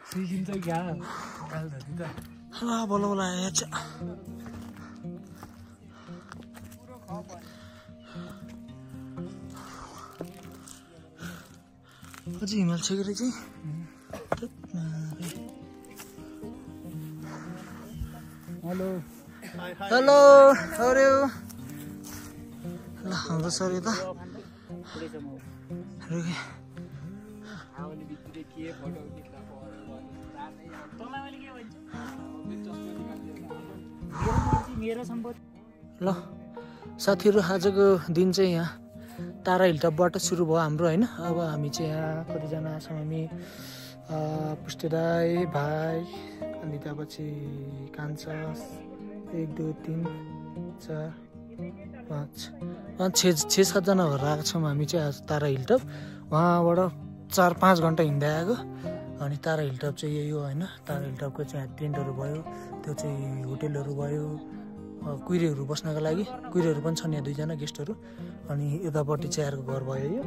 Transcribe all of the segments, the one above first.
सिकिन्छ क्या काल धरि त ल बल्ल बल्ल आएछ अझै हिमाल छ गरे चाहिँ हेलो हेलो अरे ल हाम्रो सर यता ल साथीहरू आजको दिन चाहिँ यहाँ तारा हिलटपबाट सुरु भयो हाम्रो होइन अब हामी चाहिँ यहाँ कतिजना छौँ हामी पुष्टे दाई भाइ अनि त्यहाँपछि कान्छा 1 2 3 4 5 6 7 जना भएर आएको छौँ हामी चाहिँ आज तारा हिलटप वहाँबाट 4-5 घन्टा हिँड्दै आएको अनि तारा हिलटप चाहिँ यही हो होइन तारा हिलटपको चाहिँ टेन्टहरू भयो त्यो चाहिँ होटेलहरू भयो कुहिरेहरू बस्नको लागि कुहिरेहरू पनि छन् यहाँ 2 जना गेस्टहरू अनि यतापट्टि चाहिँ अर्को घर भयो यो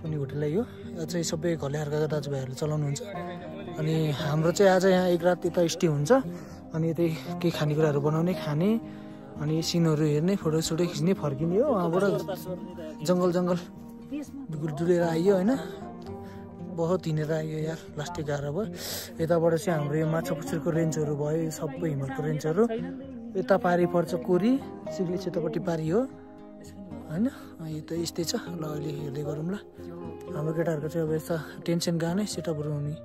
पनि होटेलै हो यो चाहिँ सबै घलेहारका दाजुभाइहरूले चलाउनुहुन्छ अनि हाम्रो चाहिँ आज यहाँ एक रात यता स्टे हुन्छ अनि यतै केही खानेकुराहरू बनाउने खाने अनि सिनहरू हेर्ने फोटोसोटो खिच्ने फर्किने हो वहाँबाट जङ्गल डुलेर आइयो होइन बहुत हिँडेर आइयो यार लास्टै गाह्रो भयो यताबाट चाहिँ हाम्रो यो माछापुच्छरको रेन्जहरू भयो यो सबै हिमालको रेन्जहरू यता पारि पर्छ कोरी सिग्ली क्षेत्रपट्टि पारि हो होइन यो त यस्तै छ ल अहिले हेर्दै गरौँ ल हाम्रो केटाहरूको चाहिँ अब यस्ता टेन्सन गानै सेटअपहरू हुने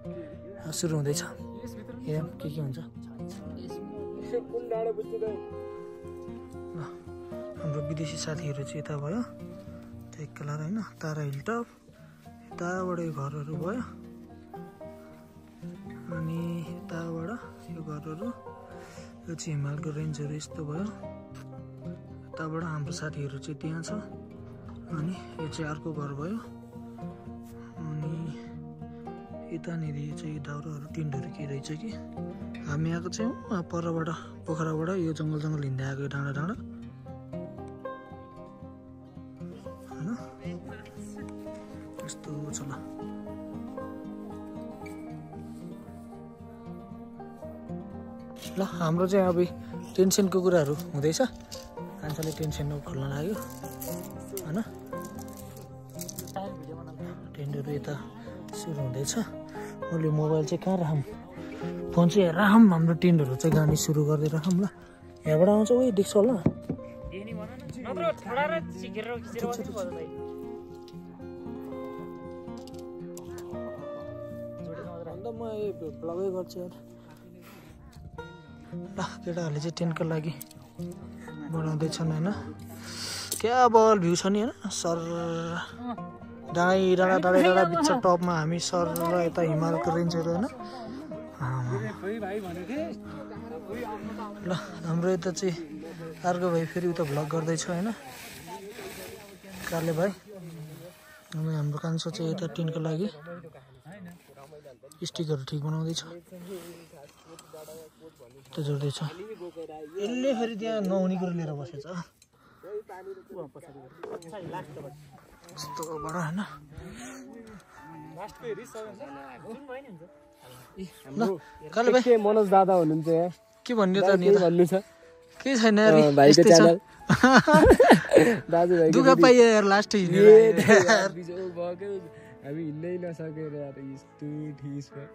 सुरु हुँदैछ हेरौँ के हुन्छ हाम्रो विदेशी साथीहरू चाहिँ यता भयो एक कलर होइन तारा हिलटप यताबाट यो घरहरू भयो अनि यताबाट यो घरहरू यो चाहिँ हिमालको रेन्जहरू यस्तो भयो यताबाट हाम्रो साथीहरू चाहिँ त्यहाँ छ अनि यो चाहिँ अर्को घर भयो अनि यतानिर चाहिँ दाउराहरू टिन्टहरू के रहेछ कि हामी आएको चाहिँ परबाट पोखराबाट यो जङ्गल हिँड्दै आएको डाँडा होइन यस्तो छ ल हाम्रो चाहिँ अब टेन्सनको कुराहरू हुँदैछ कान्छाले टेन्सन खोल्न लाग्यो होइन टेन्टहरू यता सुरु हुँदैछ मैले मोबाइल चाहिँ कहाँ राखौँ फोन चाहिँ राखौँ हाम्रो टेन्टहरू चाहिँ गाडी सुरु गर्दै राखौँ ल यहाँबाट आउँछ उयो देख्छ होला म ब्लगै गर्छु यार ल केटाहरूले चाहिँ टेन्टको लागि बनाउँदैछन् होइन क्या बल भ्यू छ नि होइन सर डाँडा बिच टपमा हामी सर र यता हिमालको रेन्जहरू होइन ल हाम्रो यता चाहिँ अर्को भाइ फेरि उता भ्लग गर्दैछ होइन कार्ले भाइ हाम्रो कान्छो चाहिँ यता टेन्टको लागि स्टिकहरू ठिक बनाउँदैछ त्यो जोड्दैछ यसले फेरि त्यहाँ नहुने कुरो लिएर बसेछ यस्तोबाट होइन मनोज दादा हुनुहुन्छ के भन्ने त भन्नु छ केही छैन भाइको च्यानल दाजुभाइ दुःख पाइयो यार लास्ट हामी हिँड्नै नसकेर यस्तो ठिस भयो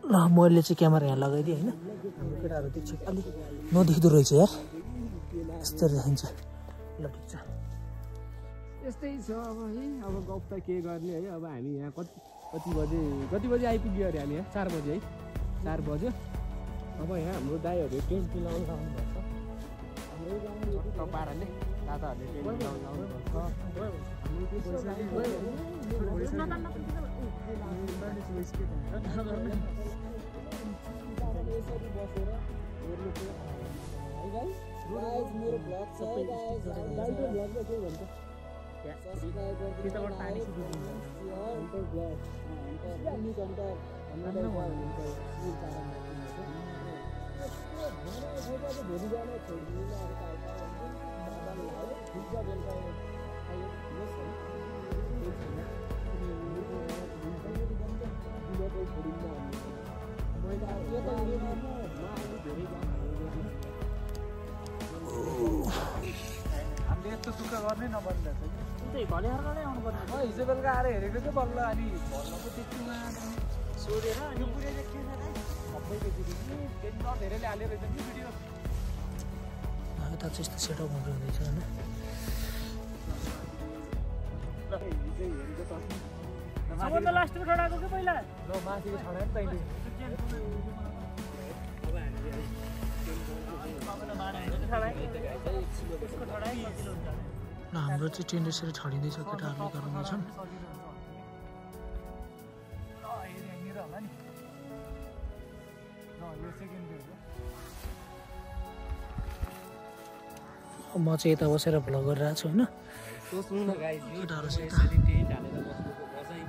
ल मैले चाहिँ क्यामेरा यहाँ लगाइदिएँ होइन हाम्रो केटाहरू त्यो चाहिँ अलिक नदेख्दो रहेछ यार यस्तो देखिन्छ ल ठिक छ यस्तै छ अब है अब गफ त के गर्ने है अब हामी यहाँ कति बजे आइपुग्यो अरे हामी यहाँ 4 बजे है 4 बज्यो अब यहाँ हाम्रो दाइहरू टेन्ट मिलाउनु लाउनुपर्छ हाम्रो पाराले दादाहरूले टेन्ट मिलाउनु गर्नै नपर्ने रहेछ त्यही भलिहरलाई आउनु पर्ने म हिजो बेलुका आएर हेरेको चाहिँ बल्ल अनि भन्न पो त्यतिमा सोधेर अनि पुरै चाहिँ के छ सबैको फेरि धेरैले हाल्यो रहेछ नि भिडियो यता चाहिँ यस्तो सेटअप हुँदै हुँदैछ होइन सबभन्दा लास्टमा ठडाएको कि पहिला ल माथिको छडा नि तैँले ल हाम्रो चाहिँ टेन्ट यसरी छडिँदैछ केटाहरूले गराउँदैछन् म चाहिँ यता बसेर भ्लग गरिरहेको छु होइन सोच्नु न गाइस केटाहरूसित टेन्ट हालेर बस्नुको मजै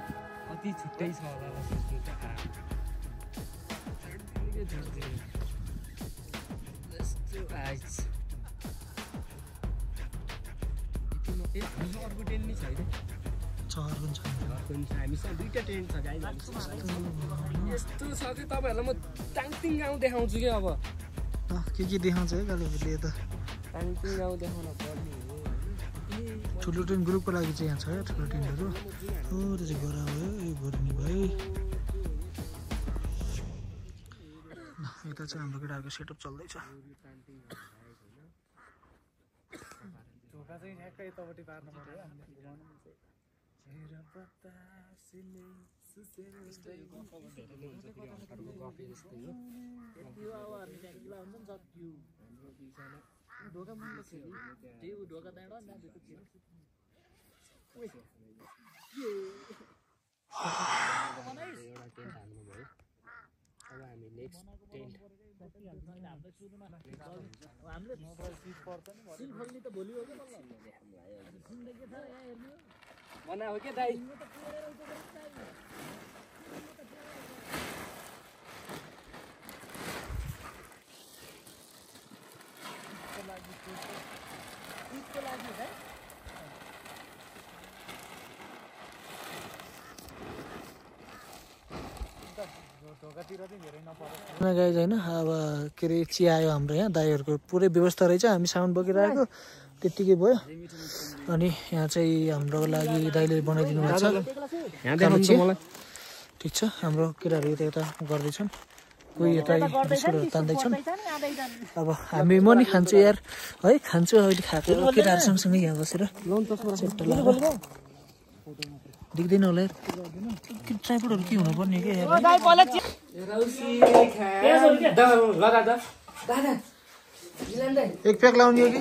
कति छुट्टै छ होला सोच्नु त हामीसँग अर्को टेन्ट नि छ है चहरको छ हामीसँग दुईवटा टेन्ट छ गाइस यस्तो छ कि तपाईँहरूलाई म टाङटिङ गाउँ देखाउँछु कि अब के देखाउँछ है कालेबुले त टाङटिङ गाउँ देखाउन पर्ने हो ठुलो टेन्ट ग्रुपको लागि चाहिँ यहाँ छ या ठुलो टेन्टहरू हो त्यो चाहिँ गोरा भयो यो गोर्नी भयो यता चाहिँ हाम्रो केटाहरूको सेटअप चल्दैछ चाहिँ ठ्याक्कै यतापट्टि पार्नु पर्यो ढोका मन त्यो ढोका दाँडा बनायो के दाइ गाइज होइन अब के अरे चिया आयो हाम्रो यहाँ दाईहरूको पुरै व्यवस्था रहेछ हामी साउन्ड बोकिरहेको त्यत्तिकै भयो अनि यहाँ चाहिँ हाम्रो लागि दाईले बनाइदिनु भएको छ ठिक छ हाम्रो केटाहरू यता यता गर्दैछन् कोही यता बिस्कुटहरू तान्दैछन् अब हामी म नि खान्छु यार है खान्छु अहिले खाएको केटाहरू सँगसँगै यहाँ बसेर देख्दैन होला ट्राइपोडहरू के हुनुपर्ने क्या एक प्याक लाउने हो कि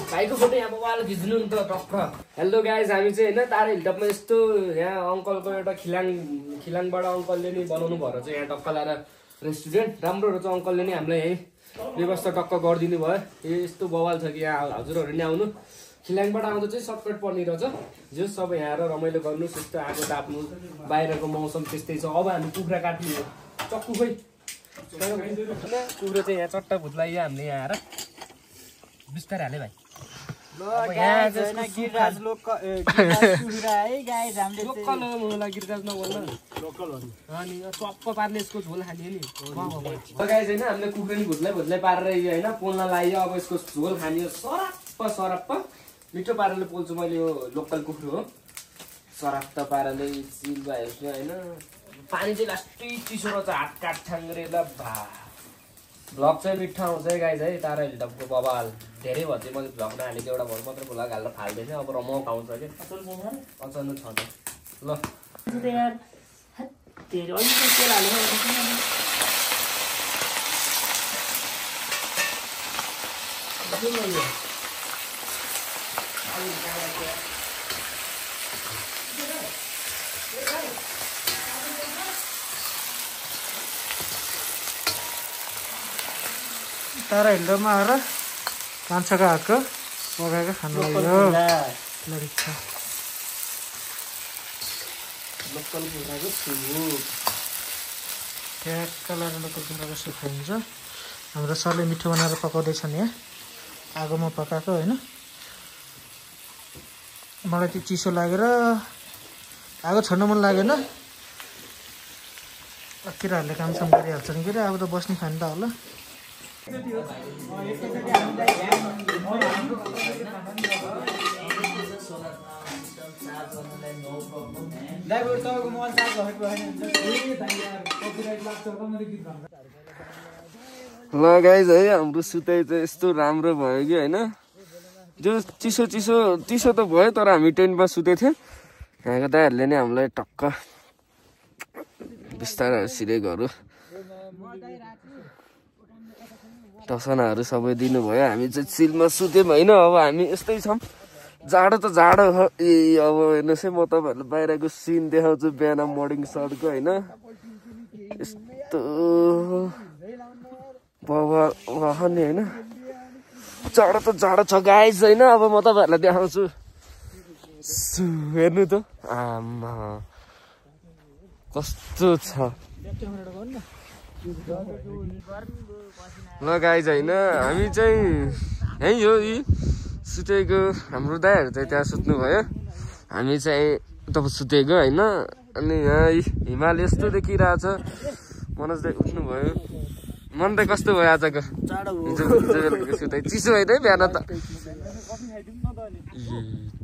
भाइको फोटो यहाँ वाल खिच्नु नि त टक्क हेलो गाइज हामी चाहिँ होइन तारा हिलटपमा यस्तो यहाँ अङ्कलको एउटा खिलाङबाट अङ्कलले नि बनाउनु भएर चाहिँ यहाँ टक्क लाएर रेस्टुरेन्ट राम्रो रहेछ अङ्कलले नि हामीलाई यहीँ व्यवस्था टक्क गरिदिनु भयो यस्तो बवाल छ कि यहाँ हजुरहरू नि आउनु खिलाङबाट आउँदा चाहिँ सर्टकट पर्ने रहेछ जो सबै यहाँ आएर रमाइलो गर्नुहोस् यस्तो आगो ताप्नु बाहिरको मौसम त्यस्तै छ अब हामी कुखुरा काट्ने हो चक्कु खोइ कुखुरा चाहिँ यहाँ चट्टा भुत लाग्यो हामीले यहाँ आएर बिस्तारै हाले भाइ अनि चप्प पार्ने यसको झोल खाने नि गाइस होइन हामीले कुखुरा नि भुत्लै पारेर होइन पोल्न लाग्यो अब यसको झोल खाने सरप्प मिठो पाराले पोल्छु मैले यो लोकल कुखुरा हो सरप्प पाराले चिल भयो होइन पानी चाहिँ लास्टै चिसो रहेछ हात काट छाङ्रे ल भा भ्लग चाहिँ मिठो आउँछ है गाइस है तारा हिलटपको बबाल धेरै भयो चाहिँ मैले भ्लग नहालेको एउटा भर मात्रै भ्लग हालेर फाल्दै थिएँ अब रमाउँ आउँछ कि अचानक छ ल तारा हिलटपमा आएर कान्छाको हातको पकाएको खानु लाग्यो लोकल कुखुराको सुप ठ्याक्क लगाएर लोकल कुखुराको सुप खाइन्छ हाम्रो सरले मिठो बनाएर पकाउँदैछन् यहाँ आगोमा पकाएको होइन मलाई त्यो चिसो लागेर आगो छोड्न मन लागेन केटाहरूले कामसाम गरिहाल्छन् के अरे अब त बस्ने खाने त होला ल गाइज है हाम्रो सुताइ चाहिँ यस्तो राम्रो भयो कि होइन जो चिसो चिसो चिसो त भयो तर हामी टेन्टमा सुतेको थियौँ यहाँको दाइहरूले नै हामीलाई टक्क बिस्तारै सिधै गरौँ टसनाहरू सबै दिनुभयो हामी चाहिँ चिलमा सुत्यौँ होइन अब हामी यस्तै छौँ जाडो त जाडो अब हेर्नुहोस् है म तपाईँहरूलाई बाहिरको सिन देखाउँछु बिहान मर्निङ सटको होइन यस्तो वाहनी होइन जाडो त जाडो छ गाइस होइन अब म तपाईँहरूलाई देखाउँछु हेर्नु त आमा कस्तो छ ल गाइस होइन हामी चाहिँ यही हो यी सुतेको हाम्रो दाइहरू चाहिँ त्यहाँ सुत्नु भयो हामी चाहिँ तब सुतेको होइन अनि यहाँ हिमाल यस्तो देखिरहेछ मनोज दाइ उठ्नु भयो मन त कस्तो भयो आजको हिजो बेलुका सुताइ चिसो होइन है बिहान त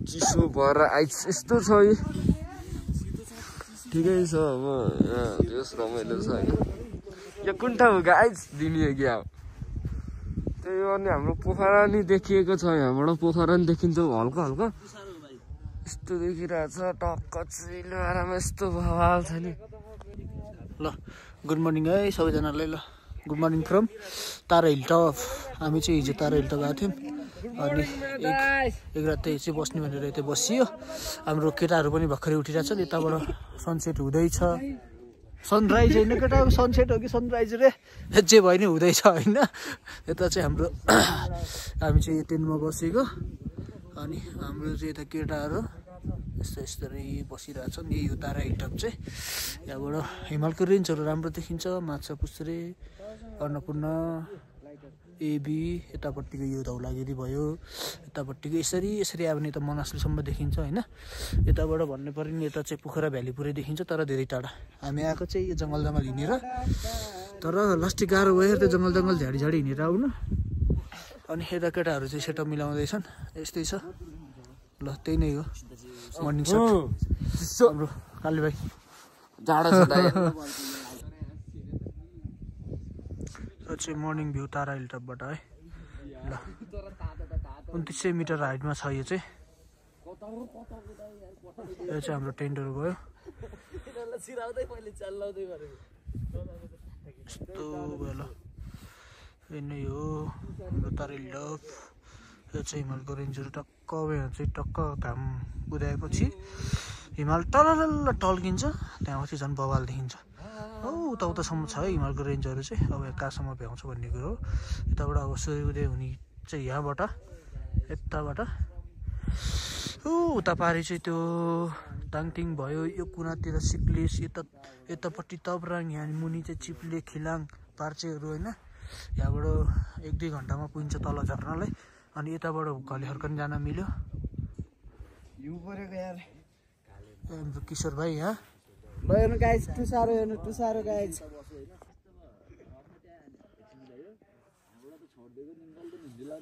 चिसो भएर यस्तो छ है ठिकै छ अब यस रमाइलो छ होइन यो कुन ठाउँ हो गाइस दिने हो कि अब त्यही हो अनि हाम्रो पोखरा नि देखिएको छ यहाँबाट पोखरा नि देखिन्छ हल्का हल्का यस्तो देखिरहेछ टक्क चिलो आराम यस्तो बवाल छ नि ल गुड मर्निङ है सबैजनालाई ल good morning from Tara hill top हामी चाहिँ हिजो तारा हिल टप गएको थियौँ अनि एक रात चाहिँ बस्ने भनेर यतै बसियो हाम्रो केटाहरू पनि भर्खरै उठिरहेछन् यताबाट सनसेट हुँदैछ सनराइज होइन केटा सनसेट हो कि सनराइज रे जे भयो नि हुँदैछ होइन यता चाहिँ हाम्रो हामी चाहिँ टेन्टमा बसेको अनि हाम्रो चाहिँ यता केटाहरू यस्तो यस्तरी बसिरहेछन् यही हो तारा हिल टप चाहिँ यहाँबाट हिमालको रेन्जहरू राम्रो देखिन्छ माछा पुच्छ्रे अन्नपूर्ण एबी यतापट्टिको यो धौलागिरी भयो यतापट्टिको यसरी यसरी आयो भने त मनासलसम्म देखिन्छ होइन यताबाट भन्नु पर्यो नि यता चाहिँ पोखरा भ्याली पुरै देखिन्छ तर धेरै टाढा हामी आएको चाहिँ यो जङ्गल जङ्गल हिँडेर तर लास्टै गाह्रो भयो त्यो जङ्गल जङ्गल झाडी झाडी हिँडेर आउनु अनि यता केटाहरू चाहिँ सेटअप मिलाउँदैछन् यस्तै छ ल त्यही नै हो मर्निङ सट हाम्रो काली भाइ जाडो छ यो चाहिँ मर्निङ भ्यू तारा हिल टपबाट है ल 2900 मिटर हाइटमा छ यो चाहिँ हाम्रो टेन्टहरू भयो यस्तो भयो ल यो नै हो हाम्रो तारा हिल टप यो चाहिँ हिमालको रेन्जहरू टक्क यहाँ चाहिँ टक्क घाम उदाएपछि हिमाल टलल टल्किन्छ त्यहाँपछि झन् बवाल देखिन्छ हो उता उतासम्म छ है हिमालको रेन्जहरू चाहिँ अब कहाँसम्म भ्याउँछ भन्ने कुरो हो यताबाट अब सूर्योदय हुने चाहिँ यहाँबाट यताबाट उता पारि चाहिँ त्यो ताङटिङ भयो यो कुनातिर सिप्लेस यतापट्टि तबराङ यहाँ मुनि चाहिँ चिप्ले खिलाङ पार्चेहरू होइन यहाँबाट 1-2 घन्टामा पुगिन्छ तल झर्नलाई अनि यताबाट घलेहर्कन जान मिल्यो हाम्रो किशोर भाइ यहाँ हेर्नु गाइस टुसारो गाइस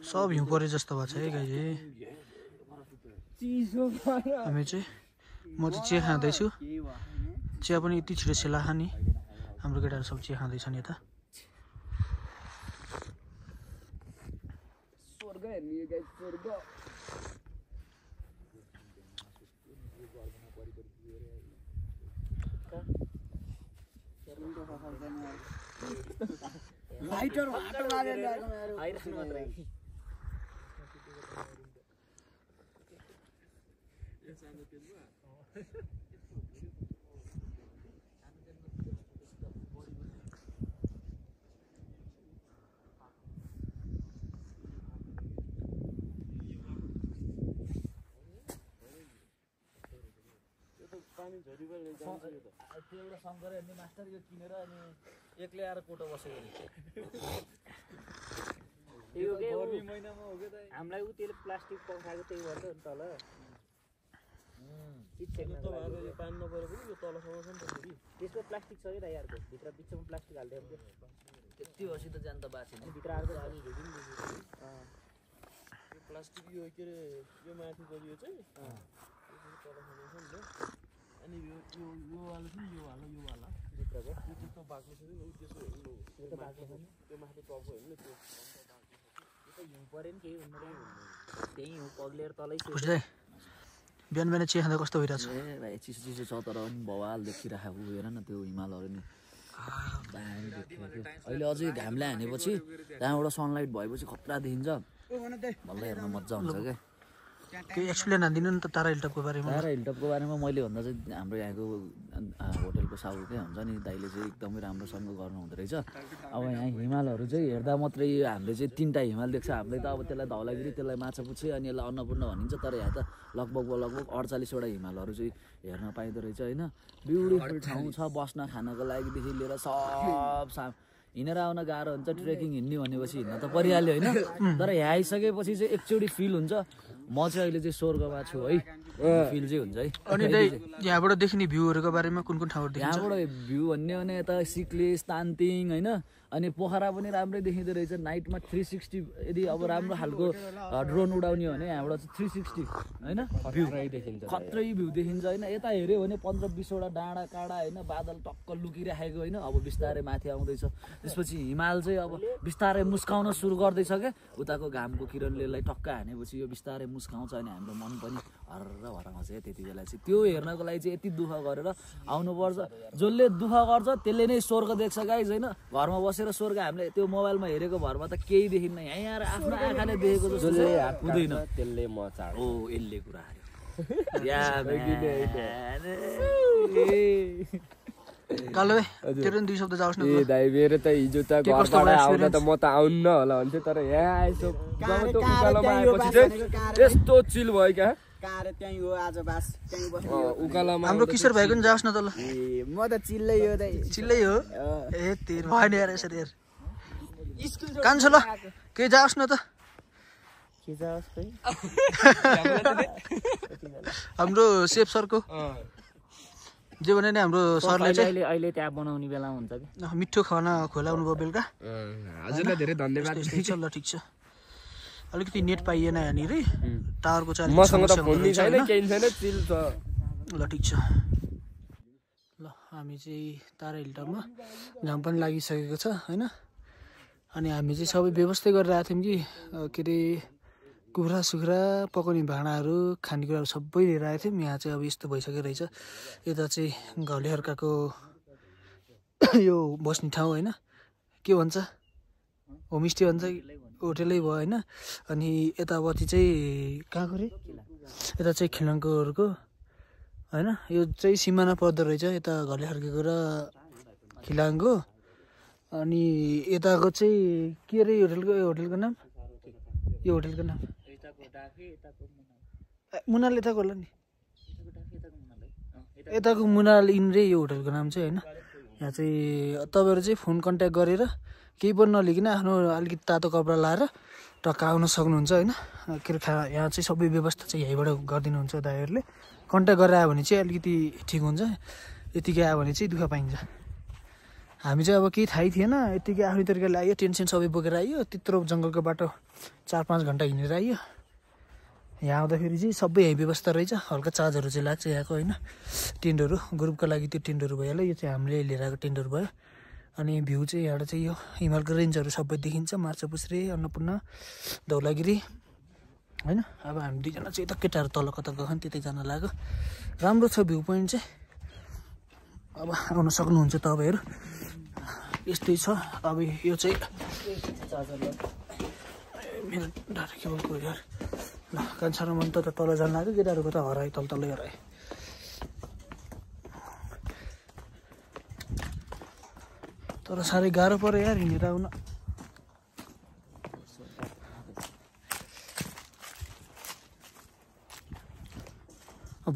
सब हिउँ परे जस्तो भएको छ है गाइस हामी चाहिँ म चाहिँ चिया खाँदैछु चिया पनि यति छिटो सेला खाने हाम्रो केटाहरू सब चिया खाँदैछन् यता लाइटर हात लागेर ल्याएको मेरो आइरहनु मात्रै एउटा शङ्कर हेर्ने मास्टर यो किनेर अनि एक्लै आएर कोटो बसेको हामीलाई ऊ त्यसले प्लास्टिक पखाएको त्यही भन्छ नि तल पानी नपरेको पनि यो तलसम्म छ नि त फेरि त्यसको प्लास्टिक छ क्या यारको भित्र बिचमा प्लास्टिक हाल्दै हुन्छ त्यति होस् त जान त बाँचेन भित्र आएको यो प्लास्टिक यो के अरे यो माथि गरियो चाहिँ तलसम्म छ नि त अनि यो वाला छ नि यो वाला भित्रको यो त्यस्तो बाक्लो छ नि त्यसो हेर्नु यो त बाक्लो छ नि त्यो माथि टपको हेर्नु त्यो हिउँ पऱ्यो नि केही हुँदैन त्यही हिउँ पग्लेर तलै बुझ्दै बिहान बिहान चिया खाँदा कस्तो भइरहेछ ए भाइ चिसो छ तर पनि बवाल देखिरहेको हेर न त्यो हिमालहरू नि दामी देखिरहेको अहिले अझै घामले हानेपछि त्यहाँबाट सनलाइट भएपछि खतरा देखिन्छ बल्ल हेर्न मजा हुन्छ क्या केही एक्सप्लेन हानिदिनु नि त तारा हिलटपको बारेमा तारा हिलटपको बारेमा मैले भन्दा चाहिँ हाम्रो यहाँको होटलको साउकै हुन्छ नि दाइले चाहिँ एकदमै राम्रोसँग गर्नु हुँदो रहेछ अब यहाँ हिमालहरू चाहिँ हेर्दा मात्रै हामीले चाहिँ 3टा हिमाल देख्छ हामीले त अब त्यसलाई धौलागिरी त्यसलाई माछापुच्छे अनि यसलाई अन्नपूर्ण भनिन्छ तर यहाँ त लगभग 48वटा हिमालहरू चाहिँ हेर्न पाइँदो रहेछ होइन ब्युटिफुल ठाउँ छ बस्न खानको लागिदेखि लिएर सब हिँडेर आउन गाह्रो हुन्छ ट्रेकिङ हिँड्ने भनेपछि हिँड्न त परिहाल्यो होइन तर यहाँ आइसकेपछि चाहिँ एकचोटि फिल हुन्छ म चाहिँ अहिले चाहिँ स्वर्गमा छु है फिल चाहिँ हुन्छ है अनि यहाँबाट देखिने भ्यूहरूको बारेमा कुन कुन ठाउँहरू देखिन्छ यहाँबाट भ्यू भन्ने भने यता सिक्लिस तान्तिङ होइन अनि पोखरा पनि राम्रै देखिँदो रहेछ नाइटमा 360 यदि अब राम्रो खालको ड्रोन उडाउने हो भने यहाँबाट चाहिँ 360 होइन भ्यू देखिन्छ खत्रै भ्यू देखिन्छ होइन यता हेऱ्यो भने 15-20वटा डाँडा काँडा होइन बादल टक्क लुकिराखेको होइन अब बिस्तारै माथि आउँदैछ त्यसपछि हिमाल चाहिँ अब बिस्तारै मुस्काउन सुरु गर्दैछ क्या उताको घामको किरणले यसलाई टक्क हानेपछि यो बिस्तारै मुस्काउँछ अनि हाम्रो मन पनि हर्र भराउँछ क्या त्यति बेला चाहिँ त्यो हेर्नको लागि चाहिँ यति दुःख गरेर आउनुपर्छ जसले दुःख गर्छ त्यसले नै स्वर्ग देख्छ गाइज होइन घरमा बसेर स्वर्ग हामीले त्यो मोबाइलमा हेरेको भरमा त केही देखिन्न यहाँ आएर आफ्नो आँखाले देखेको जस्तो हुँदैन त्यसले म चाड ओ यसले कुरा कालो तेरो 2 शब्द जाओस् न ए दाइ मेरो त हिजो त घरबाट आउँदा त म त आउन्न होला भन्थे तर यहाँ आएछु जब त उकालोमा आएपछि चाहिँ यस्तो चिल भयो क्या कार त्यही हो आज बास त्यही बस्नु उकालोमा हाम्रो किशोर भाइको नि जाओस् न त ल ए म त चिल्लै हो दाइ चिल्लै हो ए तेरो भएन यार यसरी यार कान्छ ल केही जाओस् न त के जाओस् खै हाम्रो सेफ सरको जे भने नि हाम्रो सरले चाहिँ अहिले त्यहाँ बनाउने बेला हुन्छ कि मिठो खाना खुवाउनु भयो बेलुका हजुरलाई धेरै धन्यवाद ठिक छ ल ठिक छ अलिकति नेट पाइएन यहाँनिर टावरको चाहिँ मसँग त फोन नि छैन केही छैन चिल छ ल ठिक छ ल हामी चाहिँ तारा हिलटपमा घाम पनि लागिसकेको छ होइन अनि हामी चाहिँ सबै व्यवस्था गरेर आएको थियौँ कि के अरे कुखुरा सुखुरा पकाउने भाँडाहरू खानेकुराहरू सबै लिएर आएको थियौँ यहाँ चाहिँ अब यस्तो भइसकेको रहेछ यता चाहिँ घले अर्काको यो बस्ने ठाउँ होइन के भन्छ होमस्टे भन्छ होटेलै भयो होइन अनि यतापट्टि चाहिँ कहाँको रे यता चाहिँ खिलङकोहरूको होइन यो चाहिँ सिमाना पर्दो रहेछ यता घले अर्काको र खिलाङको अनि यताको चाहिँ के अरे होटेलको नाम यो होटेलको नाम मुनाल यताको होला नि यताको मुनाल इन रे यो होटेलको नाम चाहिँ होइन यहाँ चाहिँ तपाईँहरू चाहिँ फोन कन्ट्याक्ट गरेर केही पनि नलिकन आफ्नो अलिकति तातो कपडा लाएर टक्क आउन सक्नुहुन्छ होइन के अरे यहाँ चाहिँ सबै व्यवस्था चाहिँ यहीँबाट गरिदिनुहुन्छ दाइहरूले कन्ट्याक्ट गरेर आयो भने चाहिँ अलिकति ठिक हुन्छ यतिकै आयो भने चाहिँ दुःख पाइन्छ हामी चाहिँ अब केही थाहै थिएन यतिकै आफ्नै तरिकाले आयो टेन्सन सबै बोकेर आयो त्यत्रो जङ्गलको बाटो 4-5 घन्टा हिँडेर आयो यहाँ आउँदाखेरि चाहिँ सबै यही व्यवस्था रहेछ हल्का चार्जहरू चाहिँ लाग्छ यहाँको होइन टेन्टहरू ग्रुपको लागि त्यो टेन्टहरू भइहाल्यो यो चाहिँ हामीले लिएर आएको टेन्टहरू भयो अनि भ्यू चाहिँ यहाँबाट चाहिँ यो हिमालको रेन्जहरू सबै देखिन्छ मार्छापुच्छ्रे अन्नपूर्ण धौलागिरी होइन अब हामी दुईजना चाहिँ यता केटाहरू तल कता गएको त्यतै जान लाग्यो राम्रो छ भ्यू पोइन्ट चाहिँ अब आउन सक्नुहुन्छ तपाईँहरू यस्तै छ अब यो चाहिँ मेरो डाटा केबल गयो यार ल कान्छारो मन त तल जान लाग्यो केटाहरूको त हरायो तलै हरायो तर साह्रै गाह्रो पऱ्यो यार हिँडेर आउन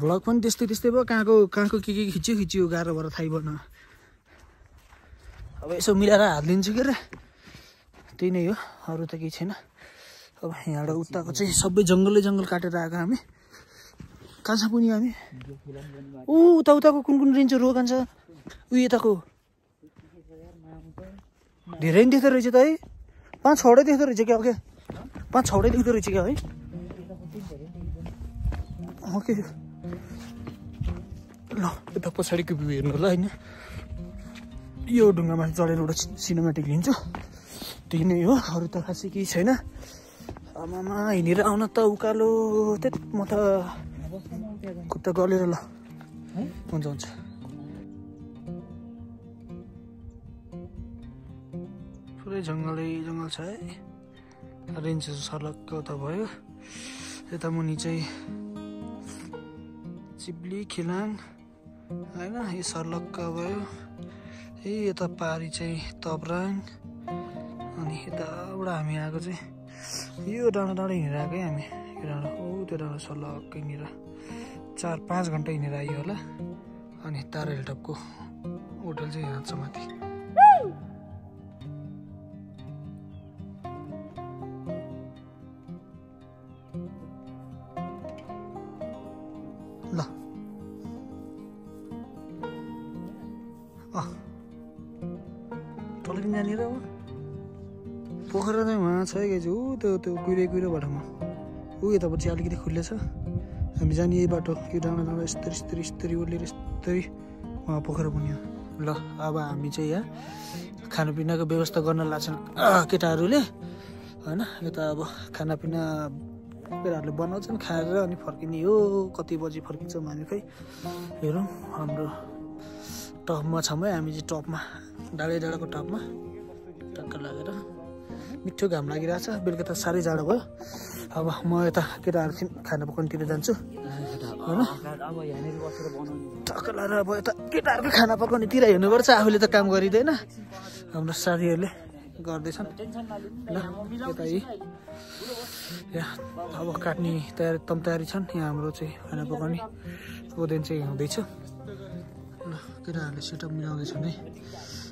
भ्लग पनि त्यस्तै भयो कहाँको के खिच्यो गाह्रो भएर थाहै भएन अब यसो मिलाएर हात लिन्छु के अरे त्यही नै हो अरू त केही छैन अब यहाँबाट उताको चाहिँ सबै जङ्गल काटेर आएको हामी कहाँ छ पुग्ने हामी ऊ उता उताको कुन कुन रेन्ज रोगान छ ऊ यताको धेरै नि देख्दो रहेछ त है 5-6वटै देख्दो रहेछ क्या ओके 5-6वटै देख्दो रहेछ क्या है ओके ल यता पछाडिको भ्यू हेर्नु होला होइन यो ढुङ्गामाथि चढेर एउटा सिनेमेटिक लिन्छु त्यही नै हो अरू त खासै केही छैन आमामा हिँडेर आउन त उकालो त्यही म त खुट्टा गलेर ल हुन्छ हुन्छ पुरै जङ्गलै जङ्गल छ है रेन्जहरू सर्लक्क त भयो यता मुनि चाहिँ चिप्ली खिलाङ होइन यो सर्लक्क भयो यता पारी चाहिँ तप्राङ अनि यताबाट हामी आएको चाहिँ यो डाँडा डाँडा हिँडेर आएको है हामी यो डाँडा त्यो डाँडा सर्लक्क हिँडेर 4-5 घन्टा हिँडेर आयो होला अनि तारा हिलटपको होटल चाहिँ यहाँ छ माथि ल तल पनि जानेर अब पोखरा चाहिँ उहाँ छ है ऊ त्यो कुहिरो बाटोमा ऊ यतापट्टि अलिकति खुल्ले छ हामी जाने यही बाटो यो डाँडा डाँडा यस्तरी ओर्लेर यस्तरी उहाँ पोखरा पुग्यो ल अब हामी चाहिँ यहाँ खानापिनाको व्यवस्था गर्न लाग्छन् केटाहरूले होइन यता अब खानापिना केटाहरूले बनाउँछन् खाएर अनि फर्किने हो कति बजी फर्किन्छौँ हामी खै हेरौँ हाम्रो टपमा छौँ है हामी चाहिँ टपमा डाँडाको टपमा टक्क लागेर मिठो घाम लागिरहेछ बेलुका त साह्रै जाडो भयो अब म यता केटाहरू खाना पकाउनुतिर जान्छु होइन टक्क लगाएर अब यता केटाहरूको खाना पकाउनेतिर हेर्नुपर्छ आफूले त काम गरिँदैन हाम्रो साथीहरूले गर्दैछन् ल यता यहाँ अब काट्ने तयारी छन् यहाँ हाम्रो चाहिँ खाना पकाउने ओदेन चाहिँ हुँदैछ ल केटाहरूले सेटअप मिलाउँदैछन् है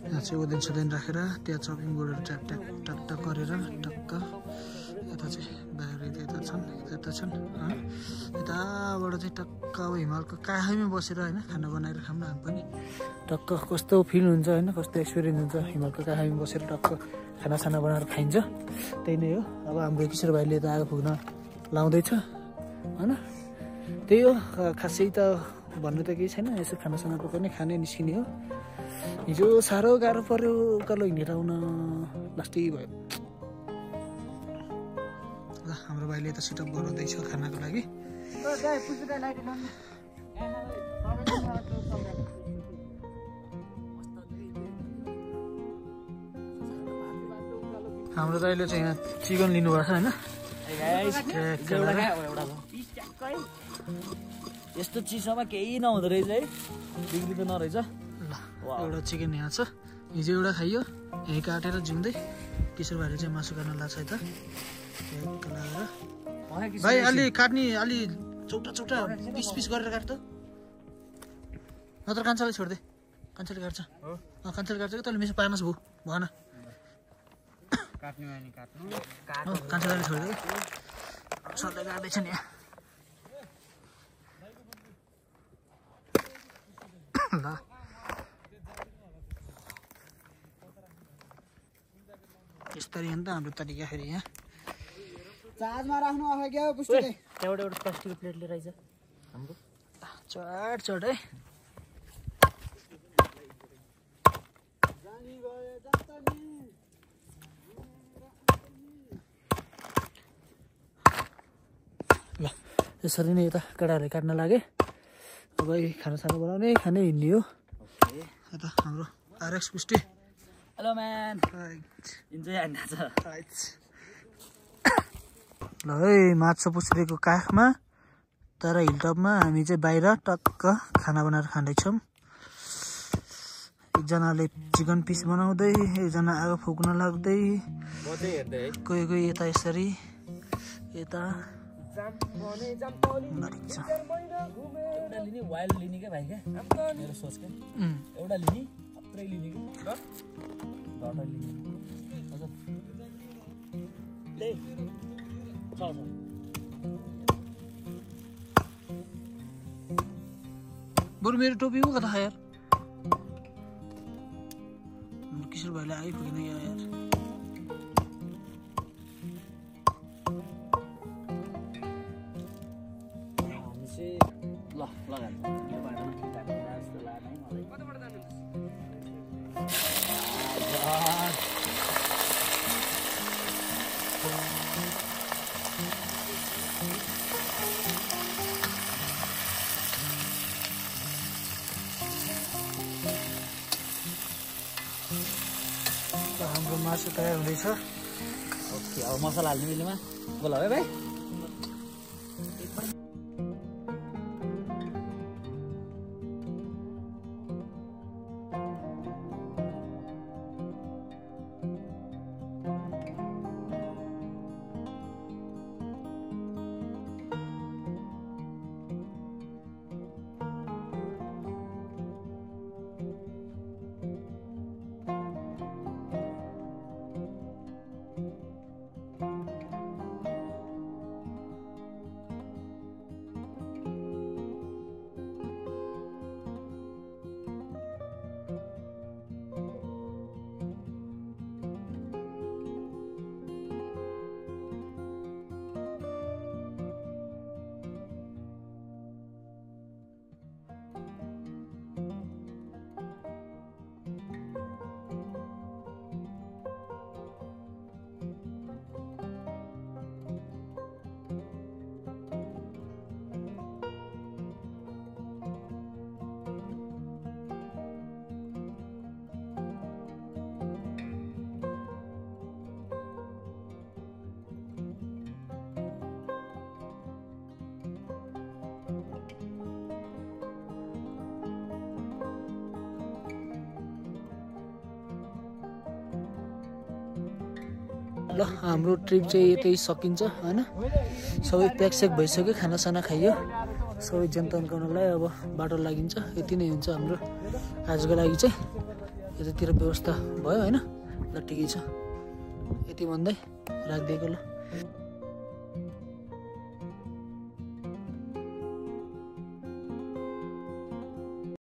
यहाँ चाहिँ ओदेन राखेर त्यहाँ चपिङ बोर्डहरू ट्याप ट्याप टक टक गरेर टक्क यता चाहिँ बाहिर यता छन् यताबाट चाहिँ टक्क अब हिमालको काखैमा बसेर होइन खाना बनाएर खाऊँ न हामी पनि टक्क कस्तो फिल हुन्छ होइन कस्तो एक्सपिरियन्स हुन्छ हिमालको काखैमा बसेर टक्क खानासाना बनाएर खाइन्छ त्यही नै हो अब हाम्रो किशोर भाइले त आगो पुग्न लाउँदैछ होइन त्यही हो खासै त भन्नु त केही छैन यसो खानासाना पकाउने खाने निस्किने हो हिजो साह्रो गाह्रो पर्यो उकालो हिँडेर आउन लास्टै भयो ल हाम्रो भाइले त सेटअप गराउँदैछ खानाको लागि हाम्रो त अहिले चाहिँ यहाँ चिकन लिनुभएको छ होइन यस्तो चिसोमा केही नहुँदो रहेछ है बिग्री त नरहेछ ल एउटा चिकन यहाँ छ हिजो एउटा खाइयो यहीँ काटेर जिउँदै किशोर भाइले चाहिँ मासु काट्न लाग्छ है त भाइ अलि काट्ने अलि चौटा पिस गरेर काट्छ नत्र कान्छाले छोड्दे कान्छाले काट्छ कान्छाले काट्छ कि तैँले मिसो पार्नुहोस् भयो भएन कान्छाले छोड्दे सरले काट्दैछ नि यहाँ ल यसरी अन्त हाम्रो तरिका फेरि यहाँ चार्जमा राख्नु आफै क्या पुष्टि त्यहाँबाट एउटा प्लास्टिक प्लेट लिएर आइज हाम्रो चढ है ल यसरी नै यता केटाहरूले काट्न लागे अब खानासाना बनाउने खाने हिँड्ने हो यता हाम्रो आरएक्स पुष्टि हेलो म्यान इन्जोय हान्छ ल है माछा पुछ्रेको काखमा तर हिलटपमा हामी चाहिँ बाहिर टक्क खाना बनाएर खाँदैछौँ एकजनाले चिकन पिस बनाउँदै एकजना आगो फुक्न लाग्दै कोही यता यसरी यता एउटा लिने वाइल्ड लिने क्या भाइ क्या मेरो सोच क्या एउटा लिने थप्रै लिने कि डटर लिने हजुर बरु मेरो टोपी पो कता यार किशोर भाइले आइपुगेन यार ल लगा यो बाटोमा जस्तो लाग्दैन मलाई कताबाट जानुहुन्छ हाम्रो मासु तयार हुँदैछ ओके अब मसला हाल्ने बेलामा बोला है भाइ ल हाम्रो ट्रिप चाहिँ यतै सकिन्छ हैन सबै प्याकसेक भइसक्यो खानासाना खाइयो सबै जनतन्काउनलाई अब बाटो लागिन्छ यति नै हुन्छ हाम्रो आजको लागि चाहिँ यतातिर व्यवस्था भयो हैन ल ठिकै छ यति भन्दै राखिदिएको ल